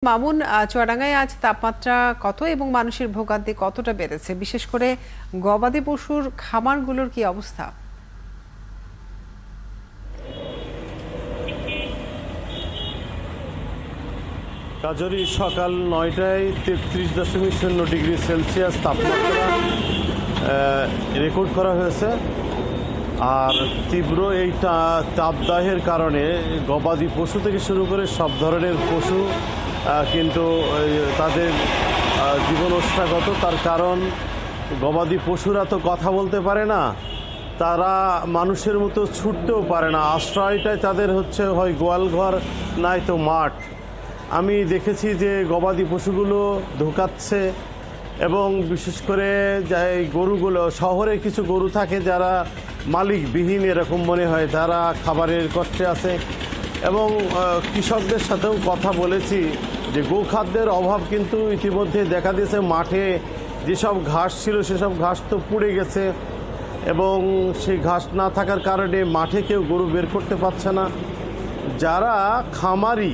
মামুন, চুয়াডাঙ্গায় আজ তাপমাত্রা কত এবং মানুষের ভোগান্তি কতটা বেড়েছে, বিশেষ করে গবাদি পশুর খামারগুলোর কি অবস্থা? কাজরি সকাল 9টায় 33.0 ডিগ্রি সেলসিয়াস তাপমাত্রা রেকর্ড করা হয়েছে। আর তীব্র এই তাপদাহের কারণে গবাদি পশু থেকে শুরু করে সব ধরনের পশু কিন্তু তাদের জীবন ওষ্ঠাগত। তার কারণ গবাদি পশুরা তো কথা বলতে পারে না, তারা মানুষের মতো ছুটতেও পারে না। আশ্রয়টাই তাদের হচ্ছে হয় গোয়ালঘর নাই তো মাঠ। আমি দেখেছি যে গবাদি পশুগুলো ঢোকাচ্ছে এবং বিশেষ করে গরুগুলো, শহরে কিছু গরু থাকে যারা মালিকবিহীন এরকম মনে হয়, তারা খাবারের কষ্টে আছে। এবং কৃষকদের সাথেও কথা বলেছি যে গোখাদ্যের অভাব কিন্তু ইতিমধ্যে দেখা দিয়েছে। মাঠে যেসব ঘাস ছিল সেসব ঘাস তো পুড়ে গেছে এবং সেই ঘাস না থাকার কারণে মাঠে কেউ গরু বের করতে পারছে না। যারা খামারি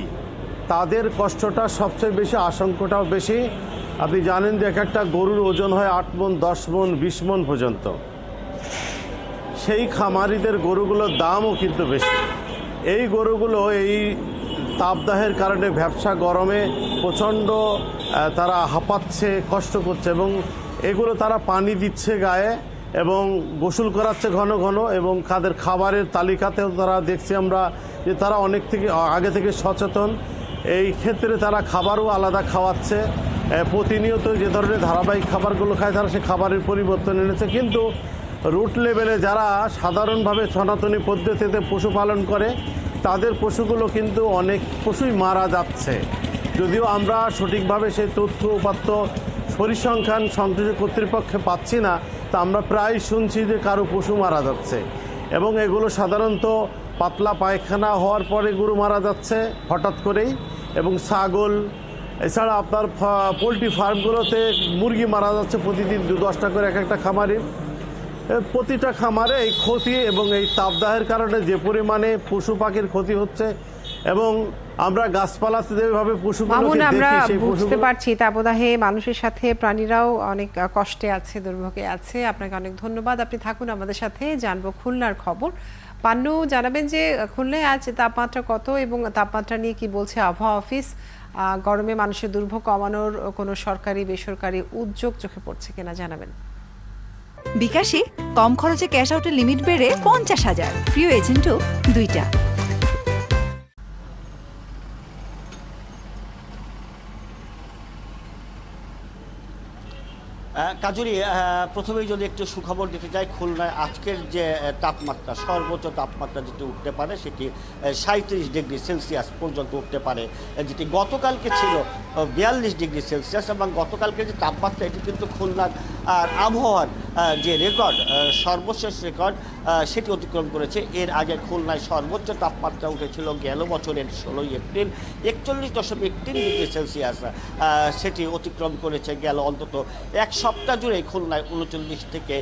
তাদের কষ্টটা সবচেয়ে বেশি, আশঙ্কাটাও বেশি। আপনি জানেন যে এক একটা গরুর ওজন হয় 8 মণ, 10 মণ, 20 মণ পর্যন্ত। সেই খামারিদের গরুগুলোর দামও কিন্তু বেশি। এই গরুগুলো এই তাপদাহের কারণে ভ্যাপসা গরমে প্রচণ্ড তারা হাঁপাচ্ছে, কষ্ট করছে এবং এগুলো তারা পানি দিচ্ছে গায়ে এবং গোসল করাচ্ছে ঘন ঘন। এবং তাদের খাবারের তালিকাতেও তারা দেখছি আমরা যে তারা অনেক থেকে আগে থেকে সচেতন। এই ক্ষেত্রে তারা খাবারও আলাদা খাওয়াচ্ছে। প্রতিনিয়ত যে ধরনের ধারাবাহিক খাবারগুলো খায় তারা সে খাবারের পরিবর্তন এনেছে। কিন্তু রুট লেভেলে যারা সাধারণভাবে সনাতনী পদ্ধতিতে পশুপালন করে তাদের পশুগুলো কিন্তু অনেক পশুই মারা যাচ্ছে। যদিও আমরা সঠিকভাবে সেই তথ্য উপাত্ত পরিসংখ্যান সংশ্লিষ্ট কর্তৃপক্ষে পাচ্ছি না, তা আমরা প্রায় শুনছি যে কারো পশু মারা যাচ্ছে এবং এগুলো সাধারণত পাতলা পায়খানা হওয়ার পরে গরু মারা যাচ্ছে হঠাৎ করেই। এবং ছাগল, এছাড়া আপনার পোলট্রি ফার্মগুলোতে মুরগি মারা যাচ্ছে প্রতিদিন 2-10টা করে এক একটা খামারে। প্রতিটা খামারে এই ক্ষতি এবং এই তাপদাহের কারণে যে পরিমাণে পশু পাখির ক্ষতি হচ্ছে এবং আমরা গাছপালাতে যেভাবে পশুগুলোকে আমরা দেখি সেই বুঝতে পারছি তাপদাহে মানুষের সাথে প্রাণীরাও অনেক কষ্টে আছে, দুর্ভোগে আছে। আপনাকে অনেক ধন্যবাদ, আপনি থাকুন আমাদের সাথে, জানবো খুলনার খবর। পান্নু, জানাবেন যে খুলনায় আজ তাপমাত্রা কত এবং তাপমাত্রা নিয়ে কি বলছে আবহাওয়া অফিস? গরমে মানুষের দুর্ভোগ কমানোর কোনো সরকারি বেসরকারি উদ্যোগ চোখে পড়ছে কিনা জানাবেন। বিকাশে কম খরচে ক্যাশ আউটের লিমিট বেড়ে 50,000, প্রিয় এজেন্টও 2টা। কাজুরি, প্রথমেই যদি একটু সুখবর দিতে চাই, খুলনায় আজকের যে তাপমাত্রা, সর্বোচ্চ তাপমাত্রা যেটি উঠতে পারে সেটি 37 ডিগ্রি সেলসিয়াস পর্যন্ত উঠতে পারে, যেটি গতকালকে ছিল 42 ডিগ্রি সেলসিয়াস। এবং গতকালকে যে তাপমাত্রা, এটি কিন্তু খুলনার আবহাওয়ার যে রেকর্ড, সর্বশেষ রেকর্ড সেটি অতিক্রম করেছে। এর আগে খুলনায় সর্বোচ্চ তাপমাত্রা উঠেছিল গেল বছরের 16 এপ্রিল 41.3 ডিগ্রি সেলসিয়াস। সেটি অতিক্রম করেছে গেল অন্তত এক সপ্তাহ জুড়ে খুলনায় 39 থেকে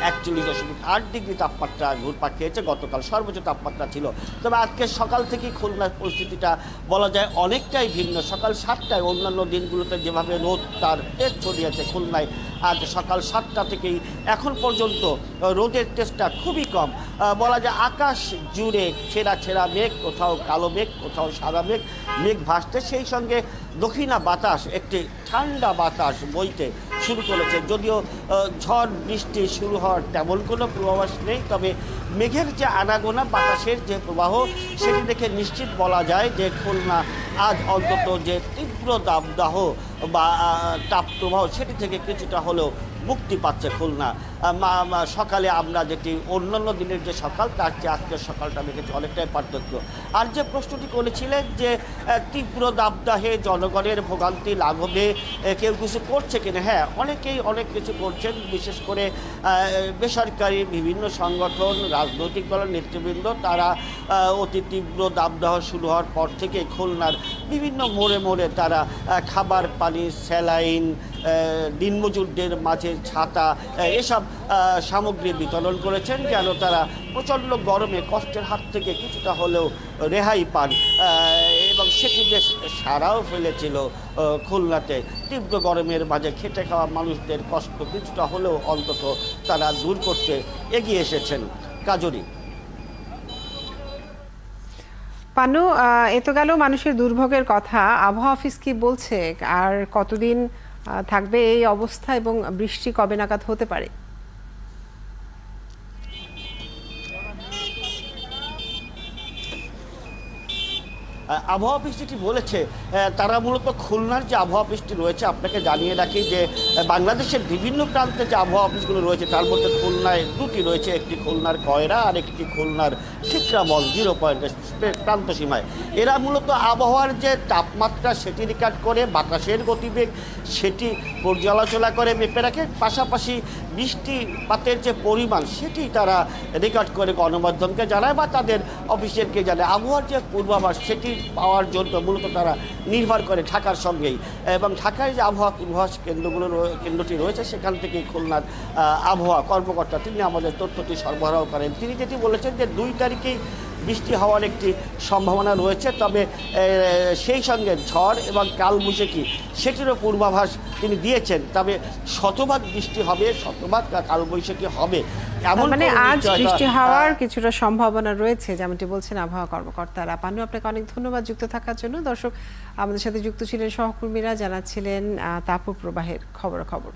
41.8 ডিগ্রি তাপমাত্রা ঘুরপাক খেয়েছে। গতকাল সর্বোচ্চ তাপমাত্রা ছিল। তবে আজকে সকাল থেকে খুলনার পরিস্থিতিটা বলা যায় অনেকটাই ভিন্ন। সকাল 7টায় অন্যান্য দিনগুলোতে যেভাবে রোদ তার তেজ ছড়িয়েছে, খুলনায় আজ সকাল 7টা থেকেই এখন পর্যন্ত রোদের তেজটা খুবই কম। বলা যায় আকাশ জুড়ে ছেঁড়া ছেঁড়া মেঘ, কোথাও কালো মেঘ, কোথাও সাদা মেঘ, মেঘ ভাসতে, সেই সঙ্গে দক্ষিণা বাতাস, একটি ঠান্ডা বাতাস বইতে শুরু করেছে। যদিও ঝড় বৃষ্টি শুরু হওয়ার তেমন কোনো পূর্বাভাস নেই, তবে মেঘের যে আনাগোনা, বাতাসের যে প্রবাহ, সেটি দেখে নিশ্চিত বলা যায় যে খুলনা আজ অন্তত যে তীব্র দাবদাহ বা তাপপ্রবাহ সেটি থেকে কিছুটা হলেও মুক্তি পাচ্ছে খুলনা। সকালে আমরা যেটি অন্যান্য দিনের যে সকাল, তার চেয়ে আজকের সকালটা দেখেছি অনেকটাই পার্থক্য। আর যে প্রশ্নটি করেছিলেন যে তীব্র দাবদাহে জনগণের ভোগান্তি লাঘবে কেউ কিছু করছে কিনা, হ্যাঁ, অনেকেই অনেক কিছু করছেন। বিশেষ করে বেসরকারি বিভিন্ন সংগঠন, রাজনৈতিক দলের নেতৃবৃন্দ, তারা অতি তীব্র দাবদাহ শুরু হওয়ার পর থেকে খুলনার বিভিন্ন মোড়ে মোড়ে তারা খাবার, পানি, স্যালাইন, দিনমজুরদের মাঝে ছাতা, এসব সামগ্রী বিতরণ করেছেন যেন তারা প্রচণ্ড গরমে কষ্টের হাত থেকে কিছুটা হলেও রেহাই পান। এবং এবং সেটি বেশ সাড়াও ফেলেছিল খুলনাতে। তীব্র গরমের মাঝে খেটে খাওয়া মানুষদের কষ্ট কিছুটা হলেও অন্তত তারা দূর করতে এগিয়ে এসেছেন। কাজরি। পানু, এ তো গেল মানুষের দুর্ভোগের কথা। আবহাওয়া অফিস কি বলছে, আর কতদিন থাকবে এই অবস্থা এবং বৃষ্টি কবে নাগাদ হতে পারে? আবহাওয়া অফিস যেটি বলেছে, তারা মূলত খুলনার যে আবহাওয়া অফিসটি রয়েছে, আপনাকে জানিয়ে রাখি যে বাংলাদেশের বিভিন্ন প্রান্তে যে আবহাওয়া অফিসগুলো রয়েছে তার মধ্যে খুলনায় দুটি রয়েছে, একটি খুলনার কয়রা আর একটি খুলনার ঠিকরামল 0 পয়েন্টের প্রান্ত সীমায়। এরা মূলত আবহাওয়ার যে তাপমাত্রা সেটি রেকর্ড করে, বাতাসের গতিবেগ সেটি পর্যালোচনা করে মেপে রাখে, পাশাপাশি বৃষ্টিপাতের যে পরিমাণ সেটি তারা রেকর্ড করে গণমাধ্যমকে জানায় বা তাদের অফিসেরকে জানায়। আবহাওয়ার যে পূর্বাভাস সেটি পাওয়ার জন্য মূলত তারা নির্ভর করে ঢাকার সঙ্গেই, এবং ঢাকায় যে আবহাওয়া পূর্বাভাস কেন্দ্রটি রয়েছে সেখান থেকে খুলনার আবহাওয়া কর্মকর্তা তিনি আমাদের তথ্যটি সরবরাহ করেন। তিনি যেটি বলেছেন যে 2 তারিখেই বৃষ্টি হওয়ার একটি সম্ভাবনা রয়েছে, তবে সেই সঙ্গে ঝড় এবং কালবৈশাখী সেটিরও পূর্বাভাস তিনি দিয়েছেন। তবে শতভাগ বৃষ্টি হবে, শতভাগ কালবৈশাখী হবে এমন মানে আজ বৃষ্টি হওয়ার কিছুটা সম্ভাবনা রয়েছে, যেমনটি বলছেন আবহাওয়া কর্মকর্তারা। পানু, আপনাকে অনেক ধন্যবাদ যুক্ত থাকার জন্য। দর্শক, আমাদের সাথে যুক্ত ছিলেন সহকর্মীরা, জানাচ্ছিলেন তাপপ্রবাহের খবর।